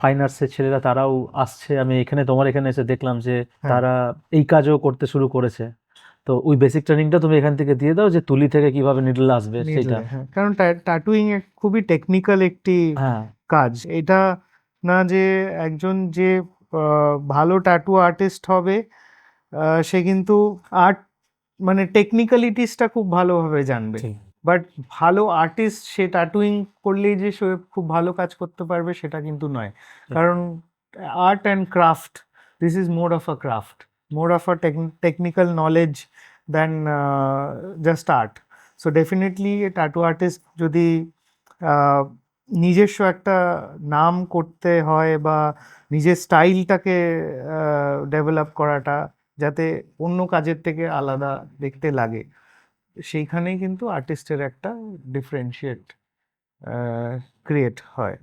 Fine আর্টসের ছেলেরা তারাও আসছে, আমি এখানে তোমার এখানে এসে দেখলাম যে হ্যাঁ, তারা এই কাজও করতে শুরু করেছে। তো ওই বেসিক ট্রেনিংটা তুমি এখান থেকে দিয়ে দাও, যে তুলি থেকে কিভাবে নিডল আসবে সেটা। নিডলে, হ্যাঁ, কারণ ট্যাটুইং খুবই টেকনিক্যাল একটি হ্যাঁ, কাজ। এটা না যে একজন যে ভালো ট্যাটু আর্টিস্ট হবে সে কিন্তু আর্ট মানে টেকনিক্যালিটিসটা খুব ভালোভাবে জানবে, ঠিক। বাট ভালো আর্টিস্ট সে ট্যাটুইং করলেই যে সে খুব ভালো কাজ করতে পারবে সেটা কিন্তু নয়। ঠিক। কারণ art and craft, this is more of a craft, more of a technical knowledge than just art. So definitely tattoo artist যদি আহ, নিজস্ব একটা নাম করতে হয় বা নিজের স্টাইলটাকে ডেভেলপ করাটা যাতে অন্য কাজের থেকে আলাদা দেখতে লাগে, সেইখানেই কিন্তু আর্টিস্টের একটা ডিফারেন্সিয়েট ক্রিয়েট হয়।